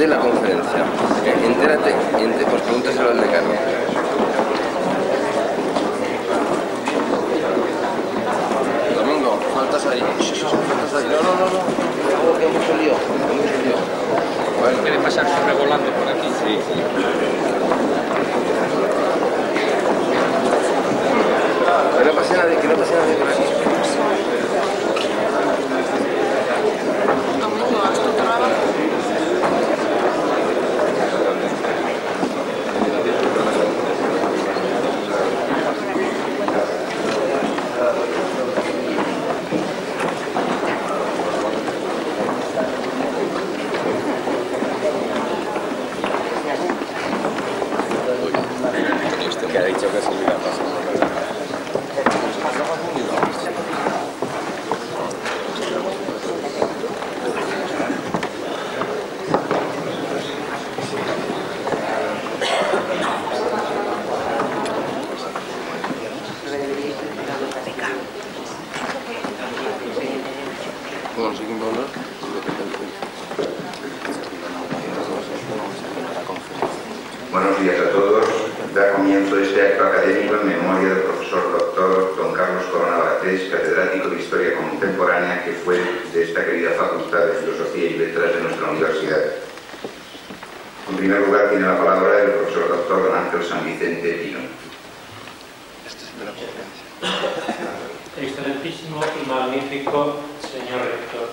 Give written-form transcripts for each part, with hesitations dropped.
de la conferencia. Entérate, pues pregúntaselo al decano. Domingo, faltas ahí. Faltas ahí. No. Que hay mucho lío. Bueno. ¿Quiere pasar sobrevolando por aquí? Sí. Que no pase nadie por aquí. Que ha dicho que se lo iba a pasar. Bueno, sí que me hablar. Buenos días a todos. Da comienzo este acto académico en memoria del profesor doctor don Carlos Corona Batés, catedrático de Historia Contemporánea, que fue de esta querida Facultad de Filosofía y Letras de nuestra universidad. En primer lugar tiene la palabra el profesor doctor don Ángel San Vicente Pino. Excelentísimo y magnífico señor rector,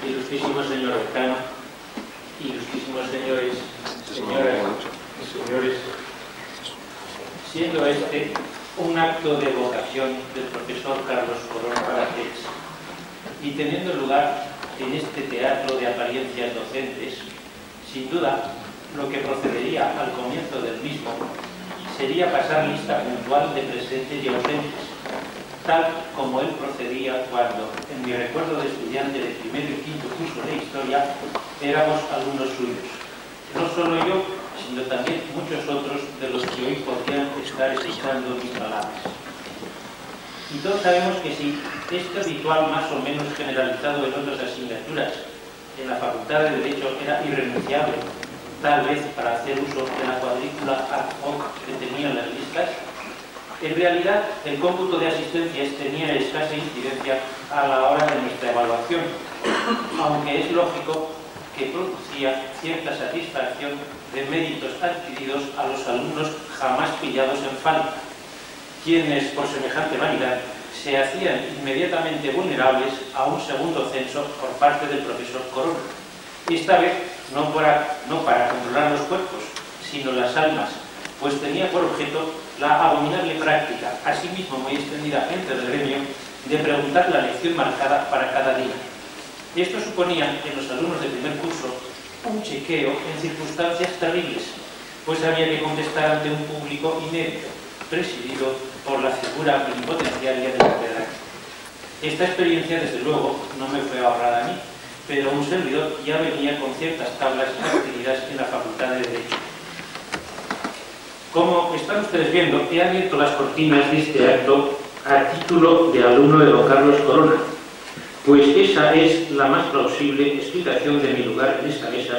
ilustrísimo señor decano, ilustrísimos señores, señoras y señores, siendo este un acto de vocación del profesor Carlos Corona Batés y teniendo lugar en este teatro de apariencias docentes, sin duda lo que procedería al comienzo del mismo sería pasar lista puntual de presentes y ausentes, tal como él procedía cuando, en mi recuerdo de estudiante de primero y quinto curso de Historia, éramos alumnos suyos. No solo yo, sino también muchos otros de los que hoy podrían estar escuchando mis palabras. Y todos sabemos que si este ritual más o menos generalizado en otras asignaturas en la Facultad de Derecho era irrenunciable, tal vez para hacer uso de la cuadrícula ad hoc que tenían las listas, en realidad el cómputo de asistencias tenía escasa incidencia a la hora de nuestra evaluación, aunque es lógico que producía cierta satisfacción de méritos adquiridos a los alumnos jamás pillados en falta, quienes por semejante vanidad se hacían inmediatamente vulnerables a un segundo censo por parte del profesor Corona. Esta vez no para controlar los cuerpos, sino las almas, pues tenía por objeto la abominable práctica, asimismo muy extendida entre el gremio, de preguntar la lección marcada para cada día. Esto suponía en los alumnos de primer curso un chequeo en circunstancias terribles, pues había que contestar ante un público inédito, presidido por la figura plenipotenciaria del catedrático. Esta experiencia, desde luego, no me fue ahorrada a mí, pero un servidor ya venía con ciertas tablas adquiridas en la Facultad de Derecho. Como están ustedes viendo, he abierto las cortinas de este acto a título de alumno de don Carlos Corona, pues esa es la más plausible explicación de mi lugar en esta mesa,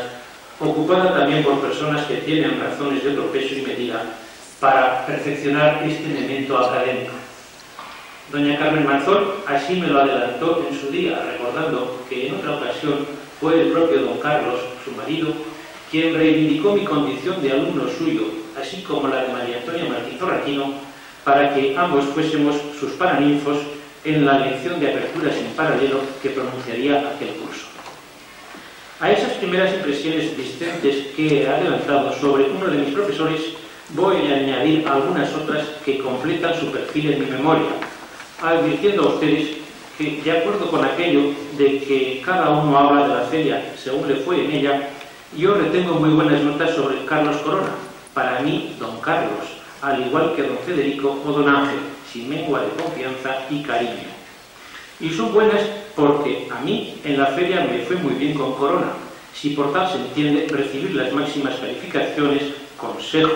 ocupada también por personas que tienen razones de otro peso y medida para perfeccionar este elemento académico. Doña Carmen Manzón así me lo adelantó en su día, recordando que en otra ocasión fue el propio don Carlos, su marido, quien reivindicó mi condición de alumno suyo, así como la de María Antonia Martí Zorratino, para que ambos fuésemos sus paraninfos en la lección de aperturas en paralelo que pronunciaría aquel curso. A esas primeras impresiones discentes que he adelantado sobre uno de mis profesores, voy a añadir algunas otras que completan su perfil en mi memoria, advirtiendo a ustedes que, de acuerdo con aquello de que cada uno habla de la feria según le fue en ella, yo retengo muy buenas notas sobre Carlos Corona, para mí don Carlos, al igual que don Federico o don Ángel, sin mengua de confianza y cariño. Y son buenas porque a mí en la feria me fue muy bien con Corona, si por tal se entiende recibir las máximas calificaciones, consejo,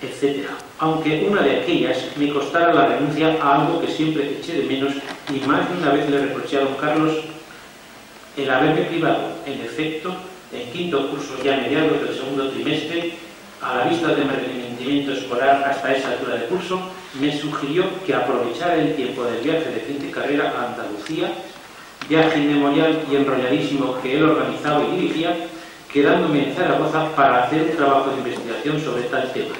etc. Aunque una de aquellas me costara la renuncia a algo que siempre eché de menos y más de una vez le reproché a don Carlos el haberme privado, en efecto, en quinto curso, ya mediados del segundo trimestre, a la vista de mi rendimiento escolar hasta esa altura de curso, me sugirió que aprovechara el tiempo del viaje de fin de carrera a Andalucía, viaje inmemorial y enrolladísimo que él organizaba y dirigía, quedándome en Zaragoza para hacer un trabajo de investigación sobre tal tema.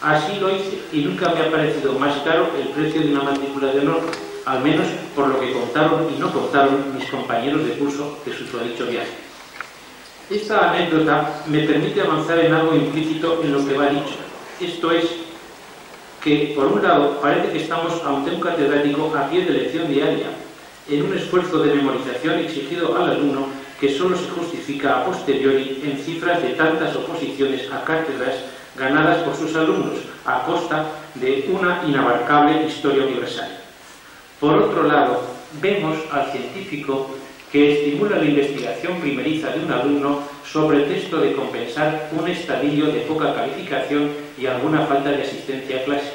Así lo hice, y nunca me ha parecido más caro el precio de una matrícula de honor, al menos por lo que contaron y no contaron mis compañeros de curso de su dicho viaje. Esta anécdota me permite avanzar en algo implícito en lo que va dicho. Esto es que, por un lado, parece que estamos ante un catedrático a pie de lección diaria, en un esfuerzo de memorización exigido al alumno que solo se justifica a posteriori en cifras de tantas oposiciones a cátedras ganadas por sus alumnos a costa de una inabarcable historia universal. Por otro lado, vemos al científico que estimula la investigación primeriza de un alumno sobre el texto de compensar un estadillo de poca calificación y alguna falta de asistencia a clase.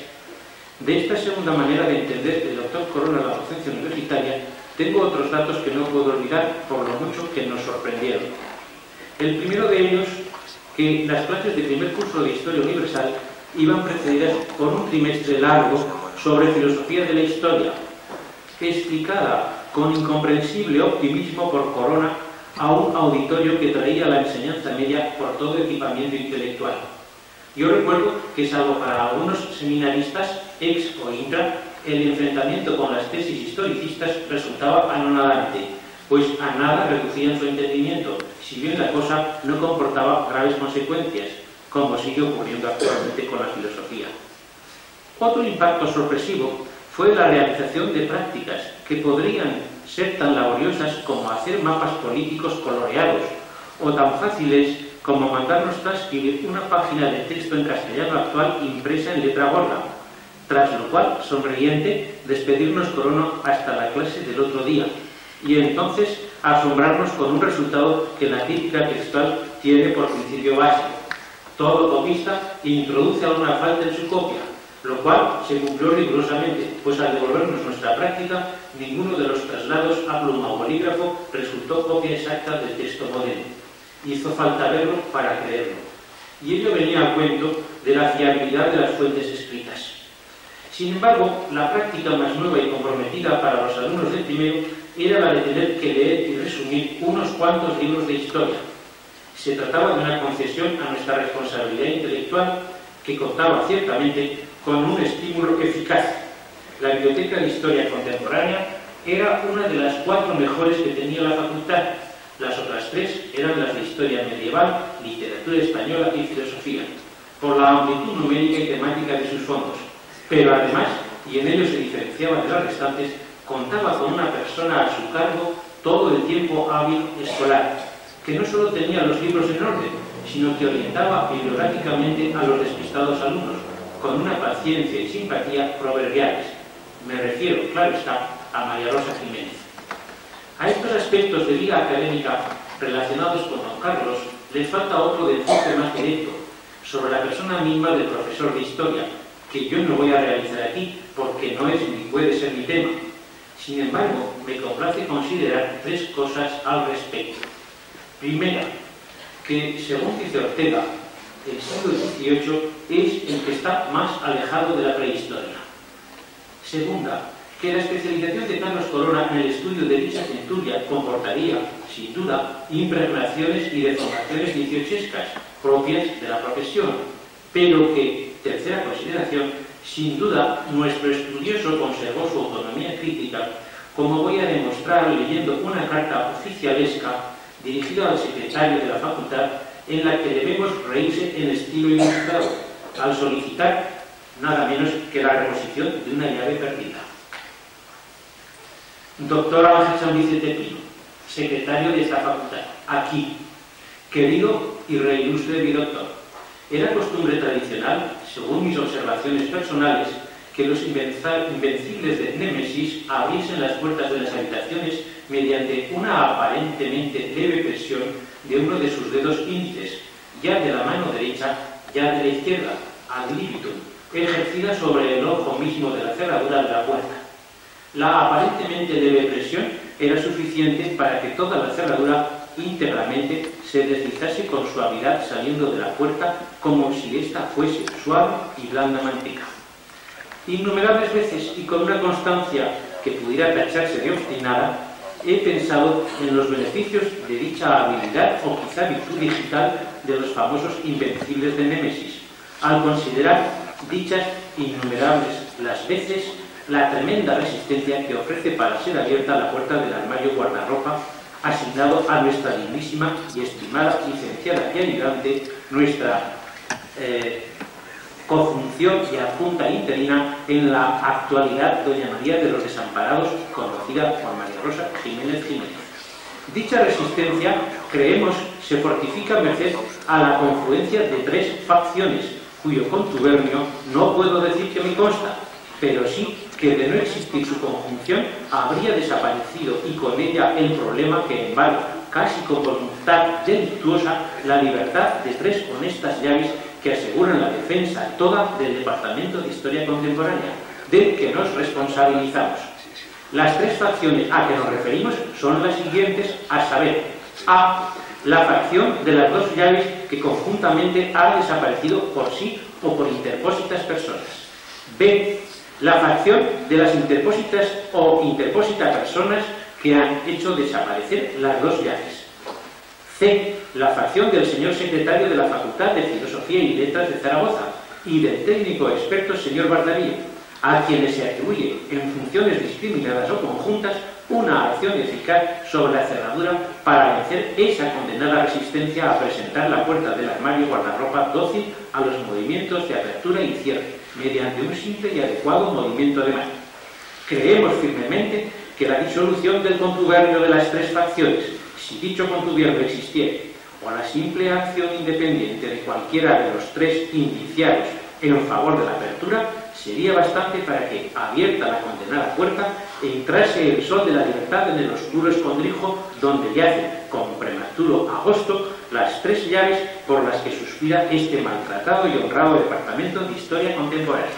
De esta segunda manera de entender el doctor Corona la docencia universitaria, tengo otros datos que no puedo olvidar por lo mucho que nos sorprendieron. El primero de ellos, que las clases de primer curso de Historia Universal iban precedidas por un trimestre largo sobre filosofía de la historia, explicada con incomprensible optimismo por Corona a un auditorio que traía la enseñanza media por todo equipamiento intelectual. Yo recuerdo que, salvo para algunos seminaristas, ex o intra, el enfrentamiento con las tesis historicistas resultaba anonadante, pues a nada reducían su entendimiento, si bien la cosa no comportaba graves consecuencias, como sigue ocurriendo actualmente con la filosofía. Otro impacto sorpresivo fue la realización de prácticas que podrían ser tan laboriosas como hacer mapas políticos coloreados, o tan fáciles como mandarnos transcribir una página de texto en castellano actual impresa en letra gorda, tras lo cual, sonriente, despedirnos Corona hasta la clase del otro día, y entonces asombrarnos con un resultado que la crítica textual tiene por principio básico. Todo copista introduce alguna falta en su copia, lo cual se cumplió rigurosamente, pues al devolvernos nuestra práctica, ninguno de los traslados a pluma o bolígrafo resultó copia exacta del texto modelo. Hizo falta verlo para creerlo. Y ello venía a cuento de la fiabilidad de las fuentes escritas. Sin embargo, la práctica más nueva y comprometida para los alumnos del primero era la de tener que leer y resumir unos cuantos libros de historia. Se trataba de una concesión a nuestra responsabilidad intelectual que contaba ciertamente con un estímulo eficaz. La Biblioteca de Historia Contemporánea era una de las 4 mejores que tenía la facultad. Las otras 3 eran las de Historia Medieval, Literatura Española y Filosofía, por la amplitud numérica y temática de sus fondos. Pero además, y en ello se diferenciaba de las restantes, contaba con una persona a su cargo todo el tiempo hábil escolar, que no solo tenía los libros en orden, sino que orientaba bibliográficamente a los despistados alumnos, con una paciencia y simpatía proverbiales. Me refiero, claro está, a María Rosa Jiménez. A estos aspectos de vida académica relacionados con don Carlos les falta otro de enfoque más directo, sobre la persona misma del profesor de historia, que yo no voy a realizar aquí porque no es ni puede ser mi tema. Sin embargo, me complace considerar 3 cosas al respecto. Primera, que según dice Ortega, el siglo XVIII es el que está más alejado de la prehistoria. Segunda, que la especialización de Carlos Corona en el estudio de dicha centuria comportaría, sin duda, impregnaciones y deformaciones dieciochescas propias de la profesión, pero que, tercera consideración, sin duda, nuestro estudioso conservó su autonomía crítica, como voy a demostrar leyendo una carta oficialesca dirigida al secretario de la facultad, en la que debemos reírse en estilo ilustrado, al solicitar nada menos que la reposición de una llave perdida. Doctor Ángel San Vicente Pino, secretario de esta facultad, aquí, querido y reilustre mi doctor, era costumbre tradicional, según mis observaciones personales, que los invencibles de Némesis abriesen las puertas de las habitaciones mediante una aparentemente leve presión de uno de sus dedos índices, ya de la mano derecha, ya de la izquierda, ad libitum, ejercida sobre el ojo mismo de la cerradura de la puerta. La aparentemente leve presión era suficiente para que toda la cerradura íntegramente, se deslizase con suavidad saliendo de la puerta como si ésta fuese suave y blanda manteca. Innumerables veces y con una constancia que pudiera tacharse de obstinada, he pensado en los beneficios de dicha habilidad o quizá virtud digital de los famosos invencibles de Némesis, al considerar dichas innumerables las veces la tremenda resistencia que ofrece para ser abierta la puerta del armario guardarropa asignado a nuestra dignísima y estimada licenciada y ayudante, nuestra cofunción y adjunta interina en la actualidad, doña María de los Desamparados, conocida por María Rosa Jiménez Jiménez. Dicha resistencia, creemos, se fortifica merced a la confluencia de tres facciones, cuyo contubernio no puedo decir que me consta, pero sí que de no existir su conjunción habría desaparecido y con ella el problema que embarga, casi con voluntad delictuosa, la libertad de tres honestas llaves que aseguran la defensa toda del Departamento de Historia Contemporánea, del que nos responsabilizamos. Las tres facciones a que nos referimos son las siguientes, a saber: A. La facción de las dos llaves que conjuntamente ha desaparecido por sí o por interpósitas personas. B. La facción de las interpósitas o interpósitas personas que han hecho desaparecer las dos llaves. C. La facción del señor secretario de la Facultad de Filosofía y Letras de Zaragoza y del técnico experto señor Bardarillo, a quienes se atribuye, en funciones discriminadas o conjuntas, una acción eficaz sobre la cerradura para vencer esa condenada resistencia a presentar la puerta del armario guardarropa dócil a los movimientos de apertura y cierre, mediante un simple y adecuado movimiento de mano. Creemos firmemente que la disolución del contubernio de las tres facciones, si dicho contubernio existiera, o la simple acción independiente de cualquiera de los tres indiciados en favor de la apertura, sería bastante para que, abierta la condenada puerta, entrase el sol de la libertad en el oscuro escondrijo donde yacen, con prematuro agosto, las tres llaves por las que suspira este maltratado y honrado Departamento de Historia Contemporánea.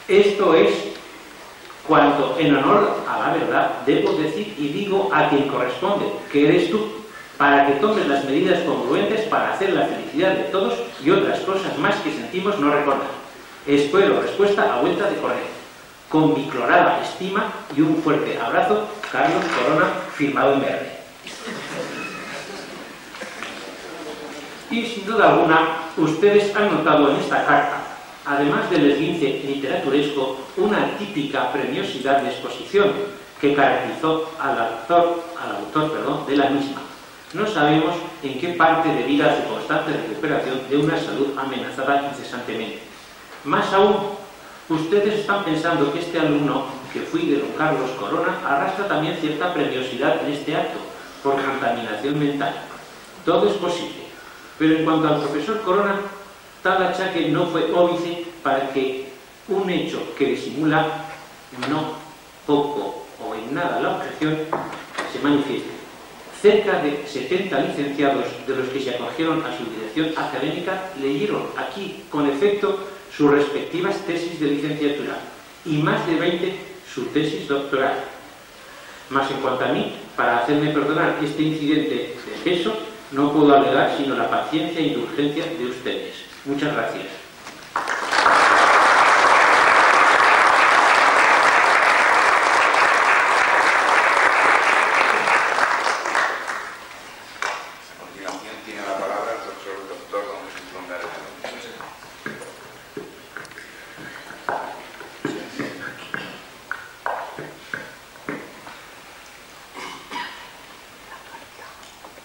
Esto es cuanto, en honor a la verdad, debo decir y digo a quien corresponde, que eres tú, para que tomes las medidas congruentes para hacer la felicidad de todos y otras cosas más que sentimos no recordar. Espero respuesta a vuelta de correo. Con mi clorada estima y un fuerte abrazo, Carlos Corona, firmado en verde. Y sin duda alguna, ustedes han notado en esta carta, además del esguince literaturesco, una típica premiosidad de exposición que caracterizó al autor de la misma. No sabemos en qué parte debida a su constante recuperación de una salud amenazada incesantemente. Más aún, ustedes están pensando que este alumno, que fui de don Carlos Corona, arrastra también cierta premiosidad en este acto, por contaminación mental. Todo es posible, pero en cuanto al profesor Corona, tal achaque no fue óbice para que un hecho que disimula no poco o en nada la objeción se manifieste. Cerca de 70 licenciados de los que se acogieron a su dirección académica leyeron aquí, con efecto, sus respectivas tesis de licenciatura y más de 20 su tesis doctoral. Mas en cuanto a mí, para hacerme perdonar este incidente de peso, no puedo alegar sino la paciencia e indulgencia de ustedes. Muchas gracias.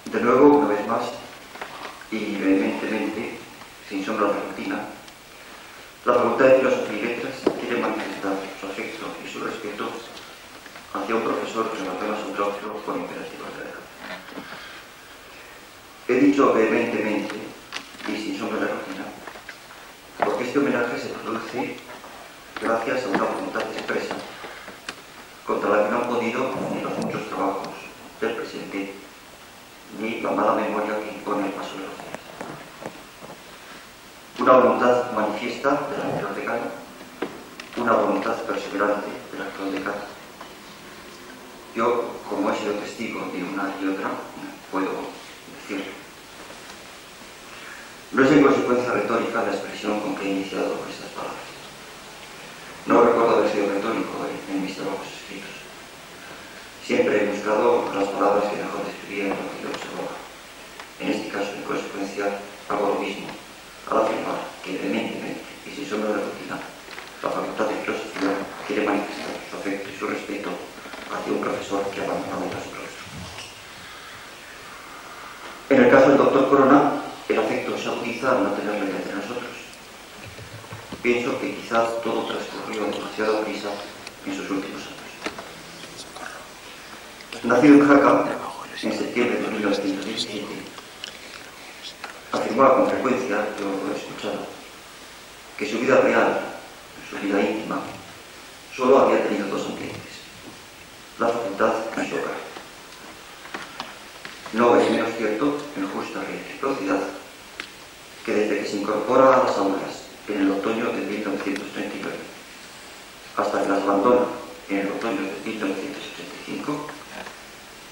De nuevo, una vez más, y vehementemente, sin sombra de rutina, la Facultad de Filosofía y Letras quiere manifestar su afecto y su respeto hacia un profesor que relaciona su claustro con imperativa gravedad. He dicho vehementemente y sin sombra de rutina, porque este homenaje se produce gracias a una voluntad expresa, contra la que no han podido ni los muchos trabajos del presente ni la mala memoria que impone el paso de los días. Una voluntad manifiesta del anterior decano, una voluntad perseverante del actual decano. Yo como he sido testigo de una y otra, puedo decirlo. No es en consecuencia retórica la expresión con que he iniciado estas palabras. No recuerdo haber sido retórico en mis trabajos escritos. Siempre he buscado las palabras que mejor describían lo que yo observaba. En este caso, en consecuencia, hago lo mismo al afirmar que vehementemente y sin sombra de rutina, la Facultad de Filosofía quiere manifestar su afecto y su respeto hacia un profesor que ha abandonado su claustro. En el caso del doctor Corona, el afecto se agudiza al no tenerle entre nosotros. Pienso que quizás todo transcurrió demasiado prisa en sus últimos años. Nacido en Jaca, en septiembre de 1917, afirmaba con frecuencia, yo lo he escuchado, que su vida real, su vida íntima, solo había tenido dos ambientes: la facultad y su hogar. No es menos cierto, en justa reciprocidad, que desde que se incorpora a las aulas en el otoño de 1939 hasta que las abandona en el otoño de 1985,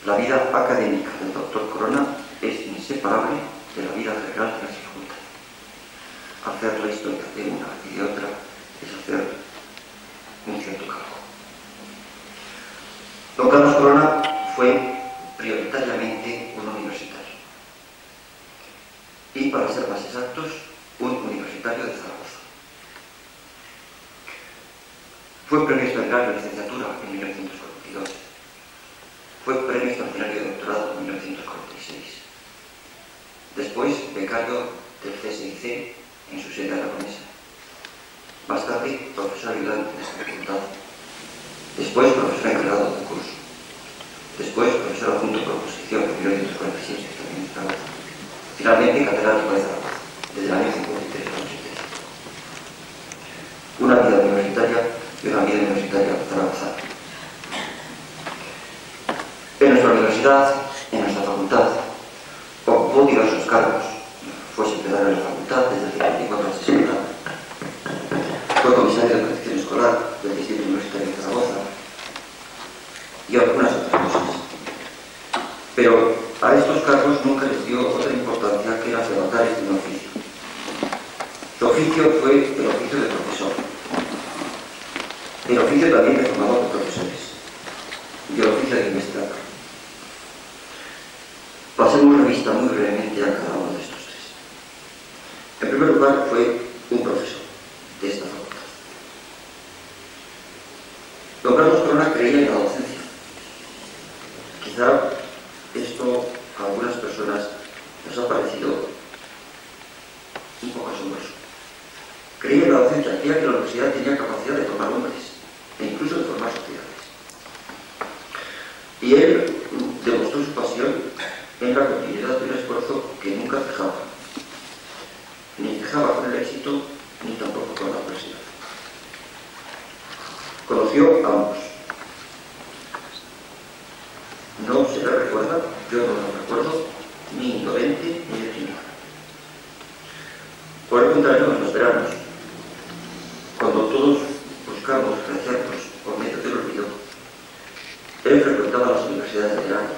la vida académica del doctor Corona es inseparable de la vida general de la facultad. Hacer la historia de una y de otra es hacer un cierto cargo. Don Carlos Corona fue prioritariamente un universitario. Y, para ser más exactos, un universitario de Zaragoza. Fue premio extraordinario de licenciatura en 1942. Fue premio extraordinario de doctorado en 1946. Después, becario del CSIC en su sede aragonesa. Más tarde, profesor ayudante de esta facultad. Después, profesor encargado del curso. Después, profesor adjunto por oposición en 1946, también en Zaragoza. Finalmente, catedrático de Zaragoza, desde el año 53 al 85. Una vida universitaria y una vida universitaria zaragozana. En nuestra universidad, en nuestra facultad, ocupó diversos cargos. Fue secretario de la facultad desde el 54 al 60. Fue comisario de protección escolar del Distrito Universitario de Zaragoza y algunas otras cosas. Pero a estos cargos nunca les dio otra importancia que las de avatares de un oficio. Su oficio fue el oficio de profesor. El oficio también de formador de profesores. Y el oficio de investigador. Pasemos revista muy brevemente a cada uno de estos tres. En primer lugar, fue un profesor de esta facultad. Don Carlos Corona creía en la docencia. Quizá esto a algunas personas nos ha parecido un poco asombroso. Creía en la docencia, creía que la universidad tenía capacidad de formar hombres e incluso de formar sociedades. Y él demostró su pasión en la continuidad de un esfuerzo que nunca cejaba. Ni cejaba con el éxito, ni tampoco con la adversidad. Conoció a ambos. No se le recuerda, yo no lo recuerdo, ni indolente ni deprimido. Por el contrario, en los veranos, cuando todos buscamos crecernos por medio del olvido, él frecuentaba las universidades de verano,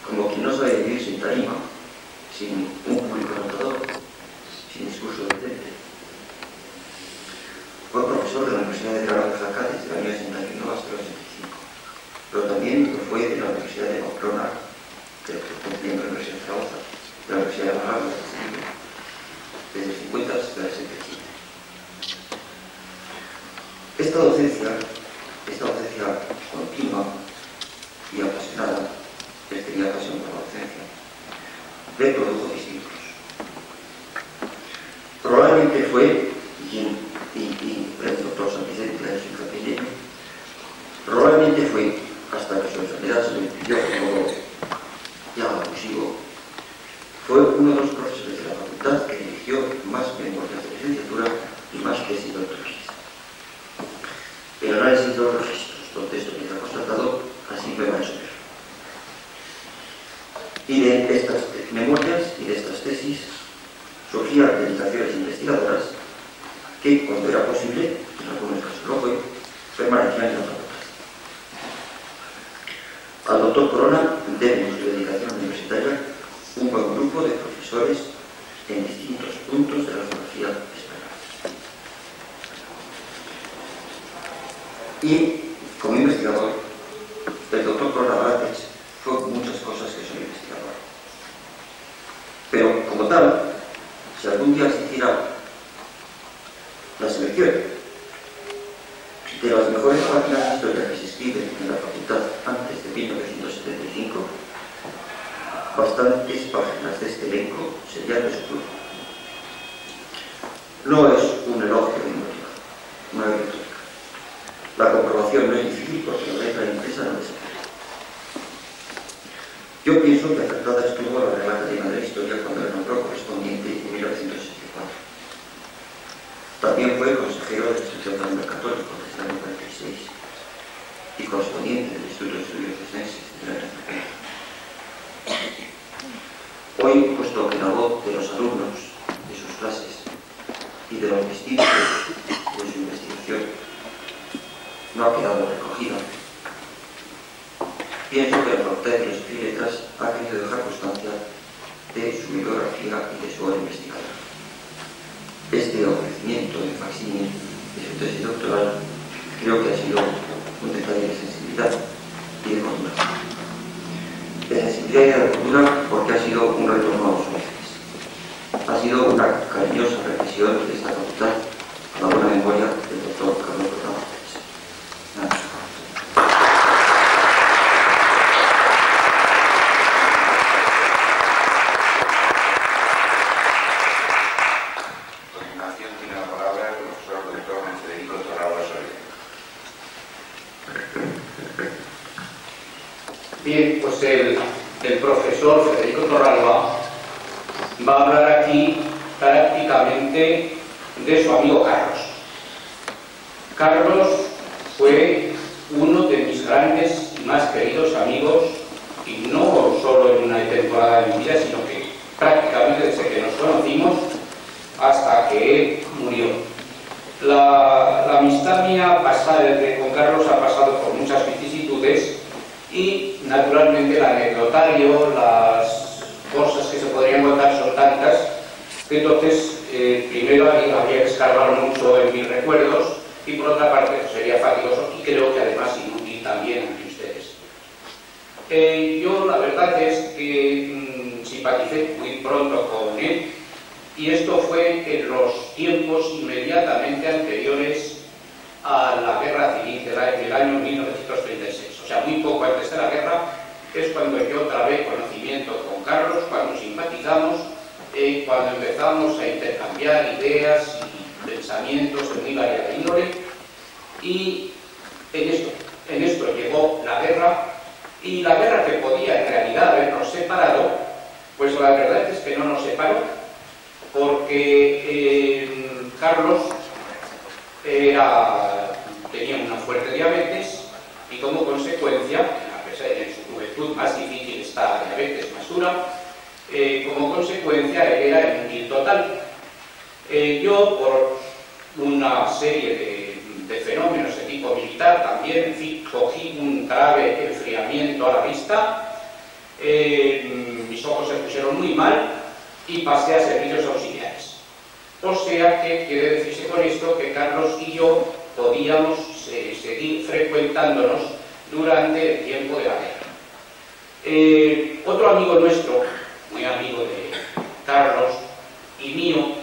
como quien no sabe vivir sin tarima, sin un público anotador, sin discurso docente. Fue profesor de la Universidad de Verano de Jaca desde el año 61 hasta el 65. Pero también lo fue de la Universidad de Pamplona, que fue miembro de la Universidad de Zaragoza, de la Universidad de Málaga, desde el 50 hasta el 75. Esta docencia continua y apasionada, él tenía pasión por la docencia, le produjo discípulos. Probablemente fue, y el doctor San Vicente ha hecho hincapié en ello, probablemente fue hasta que su enfermedad se lo impidió de modo ya abusivo, fue uno de los profesores de la facultad que dirigió más memorias de licenciatura y más tesis doctorales. El análisis de los registros donde esto queda constatado así me va a resolver. Y de estas memorias y de estas tesis surgían dedicaciones investigadoras que, cuando era posible, en algunos casos lo fue, permanecían en la facultad. Al doctor Corona deben su dedicación universitaria un buen grupo de profesores en distintos puntos de la geografía española. Y como investigador, el doctor Corona Baratech fue muchas cosas que soy investigador. Pero como tal, si algún día se hiciera la selección de las mejores páginas de historia que se escriben en la facultad antes de 1975, bastantes páginas de este elenco serían de su club. No es un elogio emotivo, no es retórica. La comprobación no es difícil porque la letra impresa no desaparece. Yo pienso que acertada estuvo la Real Academia de la Historia cuando le nombró correspondiente en 1964. También fue consejero del Instituto Académico Católico desde el año 46 y correspondiente del Instituto de Estudios Cesneses desde el año 50. Hoy, puesto que la voz de los alumnos, de sus clases y de los distintos de su investigación no ha quedado recogida, pienso que la Facultad de Filosofía y Letras ha querido dejar constancia de su bibliografía y de su obra investigadora. Este ofrecimiento de facsímil de su tesis doctoral creo que ha sido un detalle de sensibilidad y de cordura. De sensibilidad y de cordura porque ha sido un retorno a los orígenes. Ha sido una cariñosa reflexión de esta facultad a la buena memoria del doctor Carlos Corona Baratech. Nada más. Bien, pues el profesor Federico Torralba va a hablar aquí prácticamente de su amigo Carlos. Carlos fue uno de mis grandes y más queridos amigos, y no solo en una temporada de mi vida, sino que prácticamente desde que nos conocimos hasta que él murió. La amistad mía con Carlos ha pasado por muchas vicisitudes y naturalmente el anecdotario, las cosas que se podrían contar son tantas que entonces primero habría que escarbar mucho en mis recuerdos y por otra parte pues, sería fatigoso y creo que además inútil también ante ustedes. Yo la verdad es que simpaticé muy pronto con él y esto fue en los tiempos inmediatamente anteriores a la guerra civil del año 1936. O sea, muy poco antes de la guerra es cuando yo trabé conocimiento con Carlos, cuando simpatizamos, cuando empezamos a intercambiar ideas y pensamientos de muy variada índole, y en esto llegó la guerra, y la guerra que podía en realidad habernos separado, pues la verdad es que no nos separó, porque Carlos tenía una fuerte diabetes y como consecuencia, a pesar de que en su juventud más difícil está la diabetes más dura, como consecuencia él era inútil total. Yo, por una serie de fenómenos de tipo militar también, en fin, cogí un grave enfriamiento a la vista, mis ojos se pusieron muy mal y pasé a servicios auxiliares. O sea que quiere decirse con esto que Carlos y yo podíamos seguir frecuentándonos durante el tiempo de la guerra. Otro amigo nuestro, muy amigo de Carlos y mío,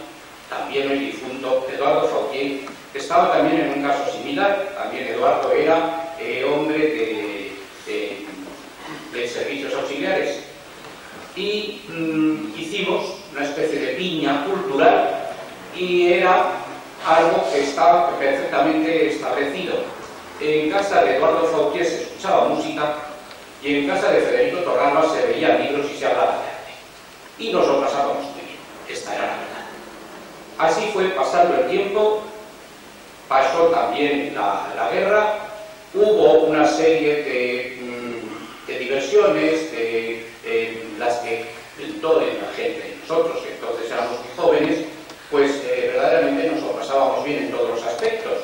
también el difunto Eduardo Fautier, estaba también en un caso similar. También Eduardo era hombre de servicios auxiliares y hicimos una especie de piña cultural y era algo que estaba perfectamente establecido. En casa de Eduardo Fautier se escuchaba música y en casa de Federico Torralba se veían libros y se hablaba de arte. Y nos lo pasábamos muy bien. Esta era la verdad. Así fue pasando el tiempo, pasó también la guerra, hubo una serie de diversiones, las que toda la gente, nosotros que entonces éramos muy jóvenes, pues verdaderamente nos lo pasábamos bien en todos los aspectos.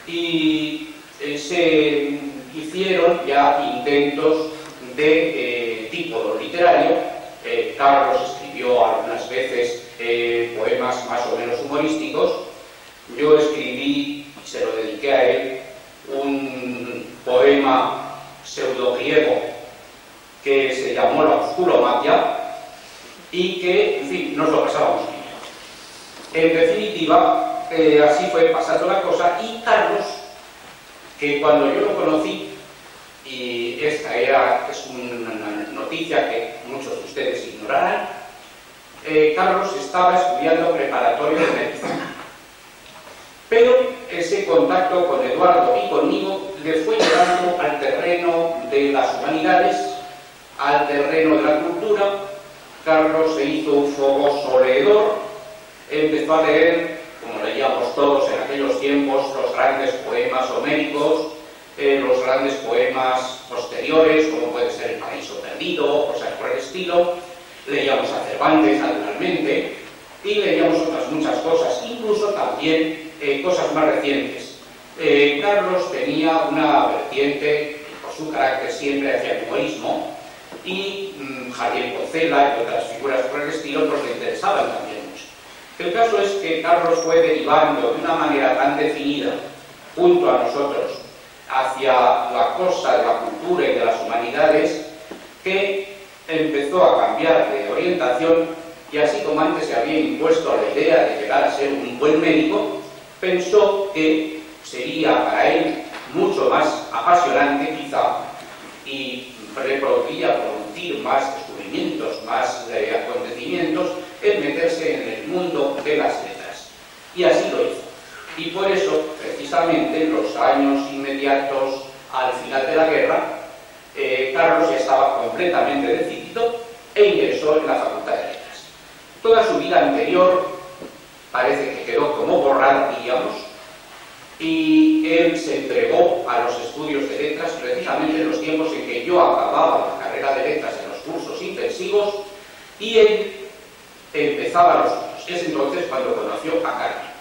Y se hicieron ya intentos de tipo literario. Carlos escribió algunas veces poemas más o menos humorísticos. Yo escribí, y se lo dediqué a él, un poema pseudo-griego que se llamó La Oscuromatia y que, en fin, nos lo pasábamos bien. En definitiva, así fue pasando la cosa, y Carlos, que cuando yo lo conocí, y esta es una noticia que muchos de ustedes ignorarán, Carlos estaba estudiando preparatorio de medicina. Pero ese contacto con Eduardo y conmigo le fue llevando al terreno de las humanidades, al terreno de la cultura. Carlos se hizo un fogoso leedor, empezó a leer, como leíamos todos en aquellos tiempos, los grandes poemas homéricos, los grandes poemas posteriores, como puede ser El Paraíso Perdido, cosas por el estilo. Leíamos a Cervantes, naturalmente, y leíamos otras muchas cosas, incluso también cosas más recientes. Carlos tenía una vertiente, por su carácter siempre hacia el humorismo, y Javier Poncela y otras figuras por el estilo pues le interesaban también mucho. El caso es que Carlos fue derivando de una manera tan definida junto a nosotros hacia la cosa de la cultura y de las humanidades, que empezó a cambiar de orientación, y así como antes se había impuesto la idea de llegar a ser un buen médico, pensó que sería para él mucho más apasionante quizá, y podría producir más descubrimientos, más acontecimientos, el meterse en el mundo de las letras. Y así lo hizo. Y por eso, precisamente, en los años inmediatos al final de la guerra, Carlos ya estaba completamente decidido e ingresó en la Facultad de Letras. Toda su vida anterior parece que quedó como borrada, digamos, y él se entregó a los estudios de letras precisamente en los tiempos en que yo acababa la carrera de letras en los cursos intensivos y él empezaba los cursos. Es entonces cuando conoció a Carmen.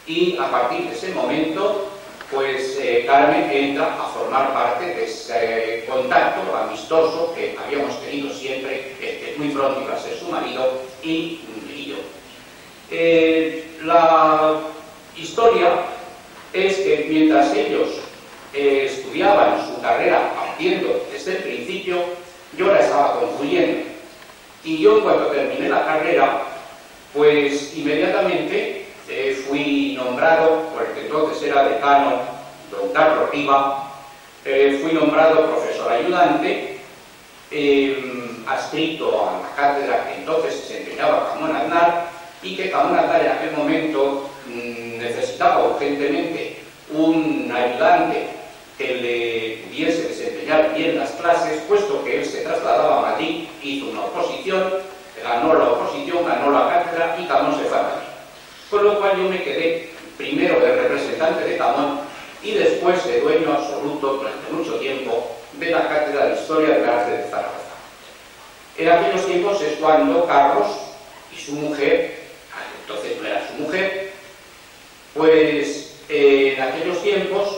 Y a partir de ese momento, pues Carmen entra a formar parte de ese contacto amistoso que habíamos tenido siempre, que muy pronto iba a ser su marido y yo. La historia es que mientras ellos estudiaban su carrera partiendo desde el principio, yo la estaba concluyendo. Y yo cuando terminé la carrera, pues inmediatamente fui nombrado, por el que entonces era decano, don Carlos Riva, fui nombrado profesor ayudante, adscrito a la cátedra que entonces se desempeñaba Camón Aznar, y que Camón Aznar en aquel momento necesitaba urgentemente un ayudante que le pudiese desempeñar bien las clases, puesto que él se trasladaba a Madrid, hizo una oposición, ganó la oposición, ganó la cátedra y Camón se fue a Madrid. Con lo cual yo me quedé primero de representante de Camón y después de dueño absoluto durante mucho tiempo de la cátedra de Historia del Arte de Zaragoza. En aquellos tiempos es cuando Carlos y su mujer, entonces no era su mujer, pues en aquellos tiempos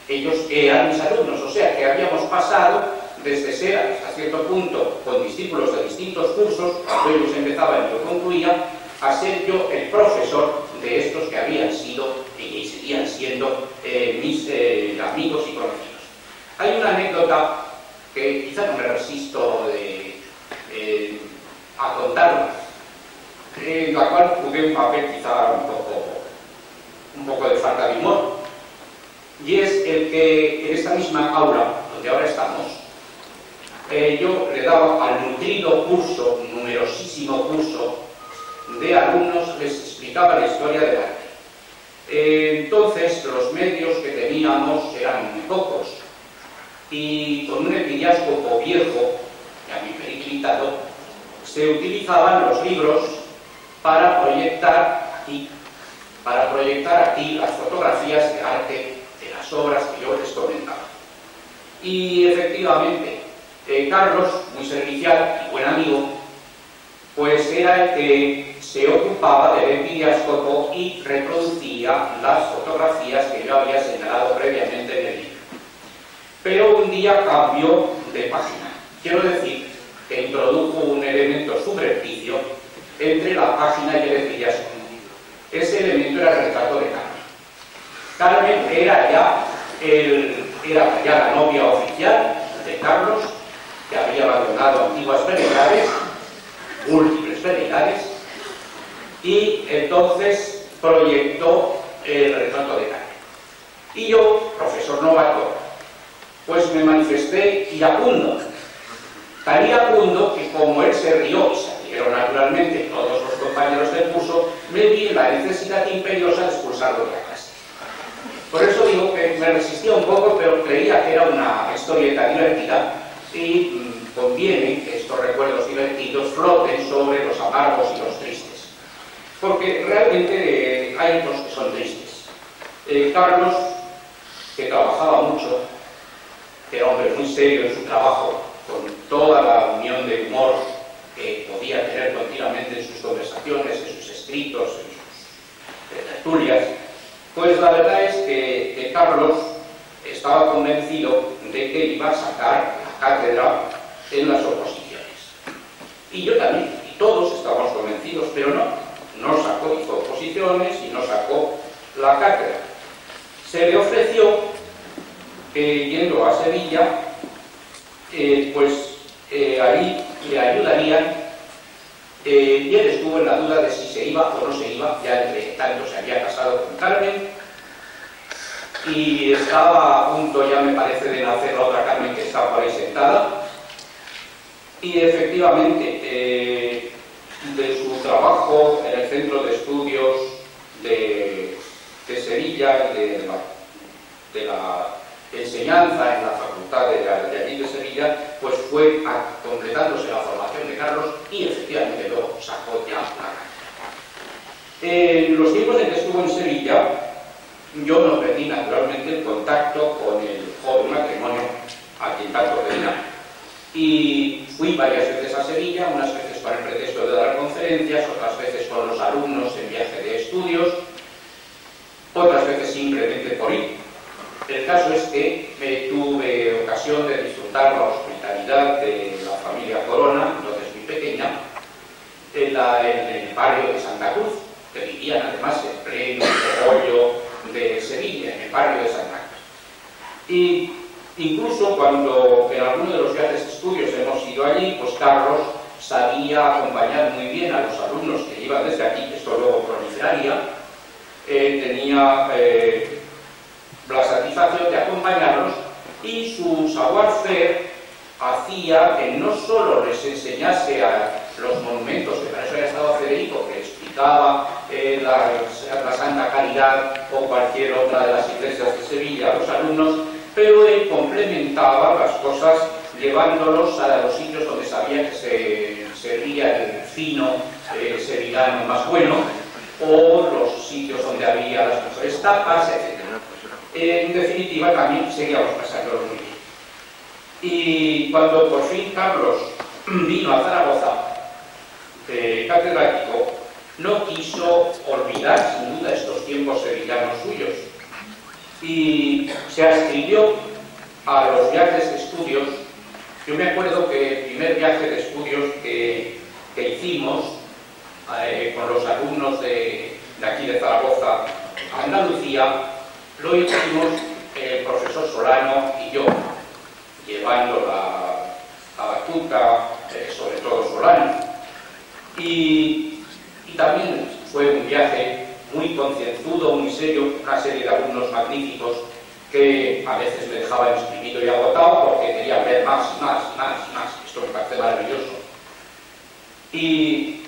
ellos eran mis alumnos, o sea que habíamos pasado desde ser hasta cierto punto con discípulos de distintos cursos, cuando ellos empezaban y yo concluía, a ser yo el profesor de estos que habían sido y seguían siendo mis amigos y conocidos. Hay una anécdota que quizá no me resisto a contarla, en la cual jugué un papel quizá un poco de falta de humor, y es el que en esta misma aula donde ahora estamos, yo le daba al nutrido curso, numerosísimo curso de alumnos, les explicaba la historia del arte. Entonces los medios que teníamos eran muy pocos y con un epilláscopo viejo, ya muy periclitado, se utilizaban los libros para proyectar aquí las fotografías de arte de las obras que yo les comentaba. Y efectivamente, Carlos, muy servicial y buen amigo, pues era el que se ocupaba del epilláscopo y reproducía las fotografías que yo había señalado previamente en el libro. Pero un día cambió de página Quiero decir que introdujo un elemento subrepticio entre la página y el entusiasmo. Ese elemento era el retrato de Carmen. Carmen era ya la novia oficial de Carlos, que había abandonado antiguas veredades, múltiples veredades, y entonces proyectó el retrato de Carmen. Y yo, profesor novato, pues me manifesté iracundo. Tan iracundo que como él se rió, y se rieron naturalmente todos los compañeros del curso, me vi en la necesidad imperiosa de expulsarlo de la clase. Por eso digo que me resistía un poco, pero creía que era una historieta divertida y conviene que estos recuerdos divertidos floten sobre los amargos y los tristes. Porque realmente hay los que son tristes. Carlos, que trabajaba mucho, que era un hombre muy serio en su trabajo, con toda la unión de humor que podía tener continuamente en sus conversaciones, en sus escritos, en sus tertulias, pues la verdad es que Carlos estaba convencido de que iba a sacar la cátedra en las oposiciones. Y yo también, y todos estábamos convencidos, pero no sacó, hizo oposiciones y no sacó la cátedra. Se le ofreció, yendo a Sevilla, ahí le ayudarían, y él estuvo en la duda de si se iba o no se iba, ya entre tanto se había casado con Carmen, y estaba a punto, ya me parece, de nacer la otra Carmen que está por ahí sentada, y efectivamente, de su trabajo en el Centro de Estudios de Sevilla y de la enseñanza en la Facultad de allí de Sevilla, pues fue completándose la formación de Carlos y efectivamente luego sacó ya la cátedra. En los tiempos en que estuvo en Sevilla, yo no perdí naturalmente el contacto con el joven matrimonio a quien tanto quería. Y fui varias veces a Sevilla, unas veces para el pretexto de dar conferencias, otras veces con los alumnos en viaje de estudios, otras veces simplemente por ir. El caso es que tuve ocasión de disfrutar la hospitalidad de la familia Corona, entonces muy pequeña, en el barrio de Santa Cruz, que vivían además en pleno desarrollo de Sevilla, en el barrio de Santa Cruz. Y incluso cuando en alguno de los viajes de estudios hemos ido allí, pues Carlos sabía acompañar muy bien a los alumnos que iban desde aquí, que esto luego proliferaría, tenía la satisfacción de acompañarlos, y su savoir-faire hacía que no solo les enseñase a los monumentos, que para eso había estado Federico, que explicaba la Santa Caridad o cualquier otra de las iglesias de Sevilla a los alumnos, pero él complementaba las cosas llevándolos a los sitios donde sabía que se servía el fino sevillano más bueno, o los sitios donde había las mejores tapas, etc. En definitiva, también seguíamos pasándolo muy bien. Y cuando por fin Carlos vino a Zaragoza, catedrático, no quiso olvidar sin duda estos tiempos sevillanos suyos y se adscribió a los viajes de estudios. Yo me acuerdo que el primer viaje de estudios que hicimos con los alumnos de aquí de Zaragoza a Andalucía, lo hicimos el profesor Solano y yo, llevando la batuta, sobre todo Solano. Y también fue un viaje muy concienzudo, muy serio, una serie de alumnos magníficos que a veces me dejaban exprimido y agotado porque querían ver más y más y más y más. Esto me parece maravilloso. Y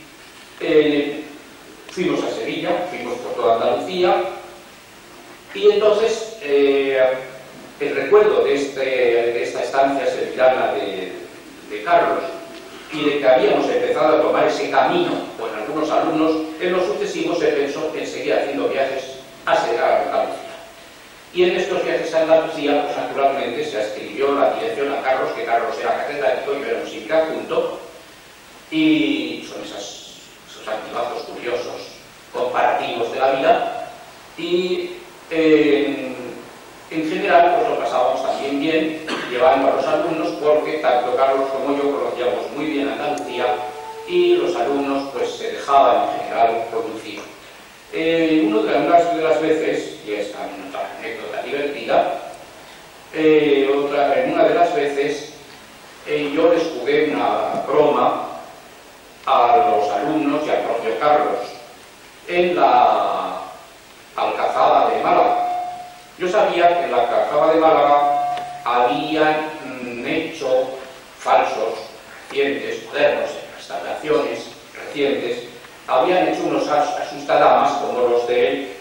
fuimos a Sevilla, fuimos por toda Andalucía, y entonces el recuerdo de esta estancia sevillana de Carlos y de que habíamos empezado a tomar ese camino con algunos alumnos, en los sucesivos se pensó en seguir haciendo viajes a Andalucía. Y en estos viajes a Andalucía, pues naturalmente se adscribió la dirección a Carlos, que Carlos era catedrático y yo era un simple adjunto, y son esos altibajos curiosos, comparativos de la vida, y en general pues lo pasábamos también bien, llevando a los alumnos, porque tanto Carlos como yo conocíamos muy bien Andalucía y los alumnos pues se dejaban en general conducir. Una de las veces, y es una anécdota divertida, en una de las veces yo les jugué una broma a los alumnos y al propio Carlos en la Alcazaba de Málaga. Yo sabía que en la Alcazaba de Málaga habían hecho falsos, recientes, modernos, restauraciones recientes, habían hecho unos asustadamas como los de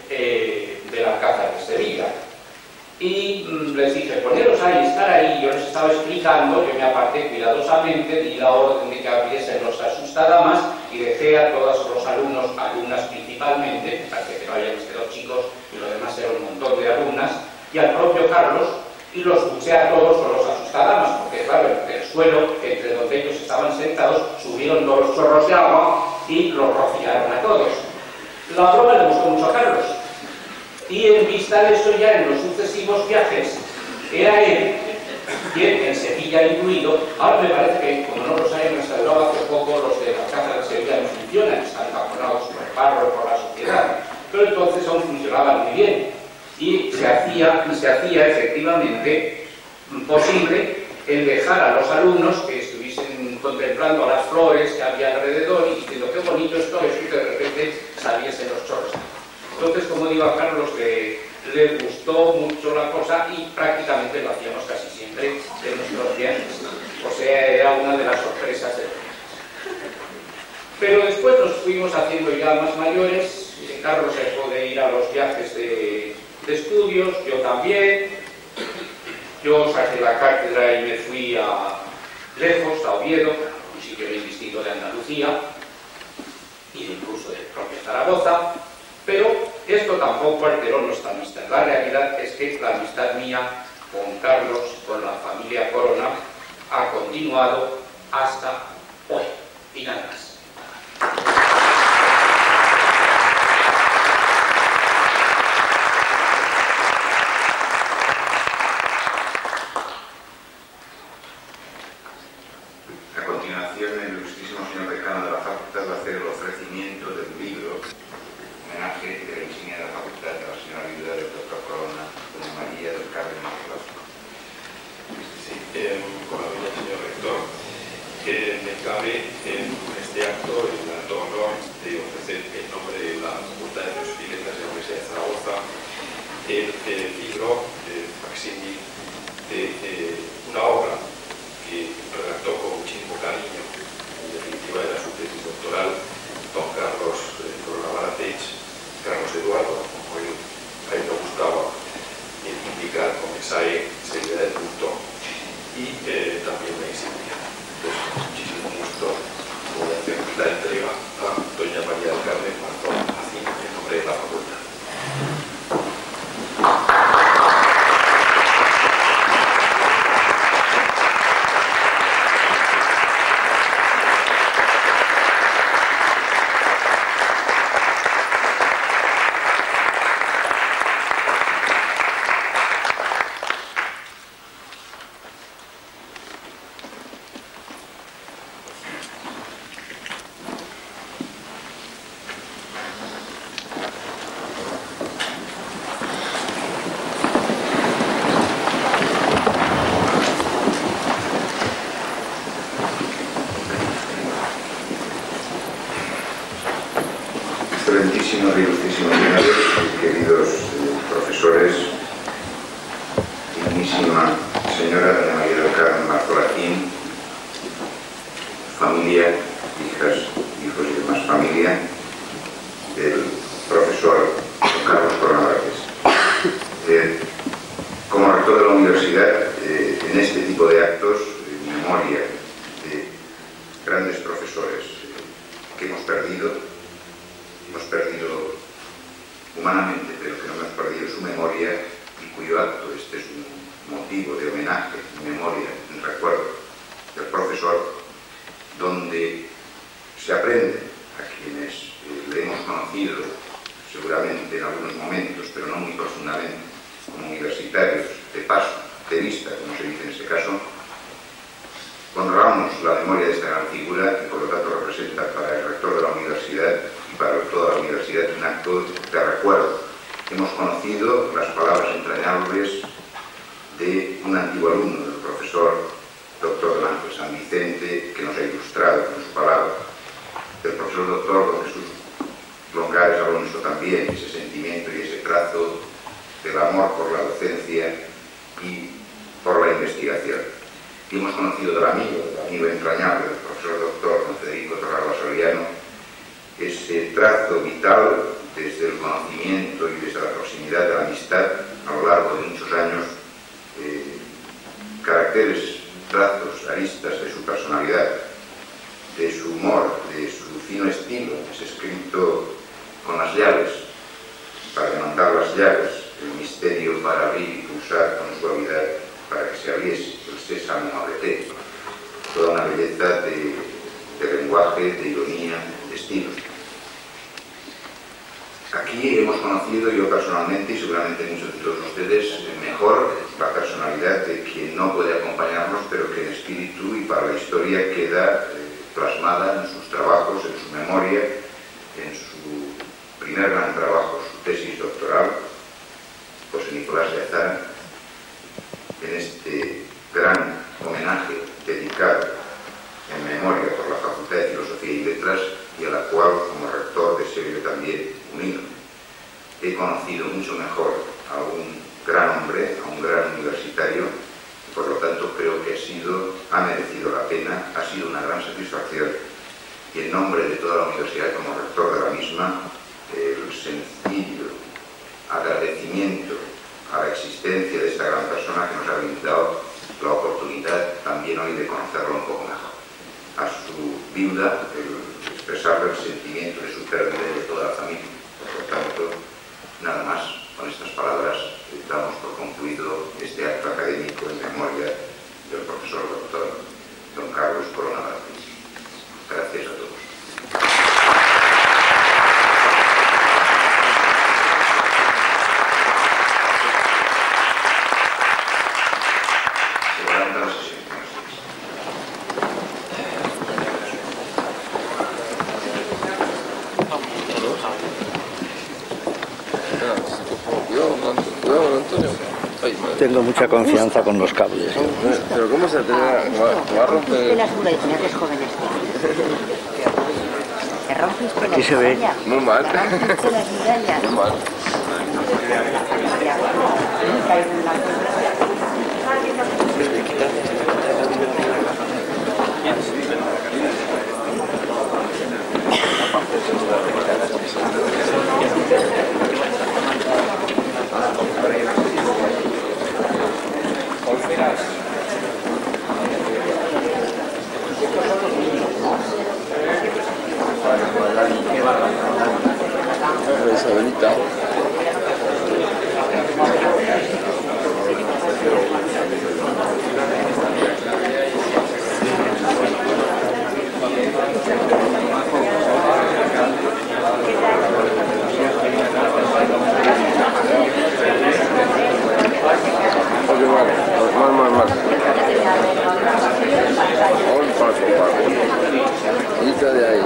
la Alcázar de Sevilla. Y les dije, poneros ahí, estar ahí. Yo les estaba explicando, yo me aparté cuidadosamente, di la orden de que abriesen los asustadamas y dejé a todos los alumnos, alumnas principalmente, me parece que no había más que 2 chicos y lo demás era un montón de alumnas, y al propio Carlos, y los puse a todos con los asustadamas, porque claro, en el suelo, entre donde ellos estaban sentados, subieron 2 chorros de agua y los rociaron a todos. La broma le gustó mucho a Carlos. Y en vista de eso, ya en los sucesivos viajes, era él quien, en Sevilla incluido, ahora me parece que, como no los hayan restaurado hace poco, los de la Alcázar de Sevilla no funcionan, están vacunados por el barro y por la sociedad, pero entonces aún funcionaban muy bien. Y se hacía efectivamente posible el dejar a los alumnos que estuviesen contemplando las flores que había alrededor y diciendo qué bonito esto es, y de repente saliesen los chorros. Entonces, como digo, a Carlos le gustó mucho la cosa y prácticamente lo hacíamos casi siempre de nuestros viajes. O sea, era una de las sorpresas del viaje. Pero después nos fuimos haciendo ya más mayores. Carlos dejó de ir a los viajes de estudios, yo también. Yo saqué la cátedra y me fui a lejos, a Oviedo, un sitio bien distinto de Andalucía, y incluso de propia Zaragoza. Pero esto tampoco alteró nuestra amistad. La realidad es que la amistad mía con Carlos, con la familia Corona, ha continuado hasta hoy. Y nada más. A continuación, el ilustrísimo señor decano de la facultad va a hacer el ofrecimiento del libro homenaje de la insignia de la facultad de la señora viuda del doctor Corona, doña María del Carmen Marcos. Sí, con la vida del señor rector, me cabe en este acto el alto honor de ofrecer en nombre de la Facultad de Filosofía y Letras de la Universidad de Zaragoza el libro facsímil de una obra que redactó con muchísimo cariño, en definitiva era su tesis doctoral, don Carlos Corona Barateix, Carlos Eduardo, como él lo buscaba indicar con esa seriedad del punto, y también la insignia. Entonces, con muchísimo gusto voy a hacer la entrega a doña María del Carmen Marcón, así en nombre de la facultad. Excelentísimos e ilustrísimos señores, queridos profesores, dignísima señora doña María del Carmen Marcolaquín, familia, hijas, hijos y demás familia, el profesor don Carlos Corona Barateix. Como rector de la universidad, en este tipo de actos, en memoria de grandes profesores que hemos perdido humanamente, pero que no hemos perdido su memoria y cuyo acto este es un motivo de homenaje, memoria, en recuerdo del profesor, donde se aprende a quienes le hemos conocido seguramente en algunos momentos, pero no muy profundamente, como universitarios de paso de vista, como se dice en este caso, honramos la memoria de esta gran figura que por lo tanto representa para el rector de la universidad y para toda la universidad un acto de recuerdo. Hemos conocido las palabras entrañables de un antiguo alumno del profesor doctor don Ángel San Vicente, que nos ha ilustrado con su palabra, del profesor doctor don Jesús Longares Alonso también, ese sentimiento y ese trazo del amor por la docencia y por la investigación. Y hemos conocido del amigo entrañable del profesor doctor don Federico Torralba Soriano, ese trazo vital desde el conocimiento y desde la proximidad de la amistad a lo largo de muchos años, caracteres, trazos, aristas de su personalidad, de su humor, de su fino estilo, ese escrito con las llaves, para demandar las llaves, el misterio para abrir y pulsar con suavidad para que se abriese el sésamo abrete, toda una belleza de lenguaje, de ironía, de estilos. Aquí hemos conocido, yo personalmente y seguramente muchos de todos ustedes, mejor la personalidad de quien no puede acompañarnos, pero que en espíritu y para la historia queda plasmada en sus trabajos, en su memoria, en su primer gran trabajo, su tesis doctoral, José Nicolás de Azara, en este gran homenaje dedicado en memoria por la Facultad de Filosofía y Letras y a la cual como rector deseo yo también unirme. He conocido mucho mejor a un gran hombre, a un gran universitario, y por lo tanto creo que ha merecido la pena, ha sido una gran satisfacción, y en nombre de toda la universidad como rector de la misma, el sencillo agradecimiento a la existencia de esta gran persona que nos ha brindado la oportunidad también hoy de conocerlo un poco mejor. A su viuda, expresarle el sentimiento de su pérdida y de toda la familia. Por lo tanto, nada más, con estas palabras damos por concluido este acto académico en memoria del profesor doctor don Carlos Corona Vázquez. Gracias a todos. Tengo mucha confianza con los cables. Pero ¿cómo se te va a romper? Las murallas jóvenes. Te rompes. Aquí se ve. Muy mal. Muy mal. Isabelita. Mal. Quita de ahí.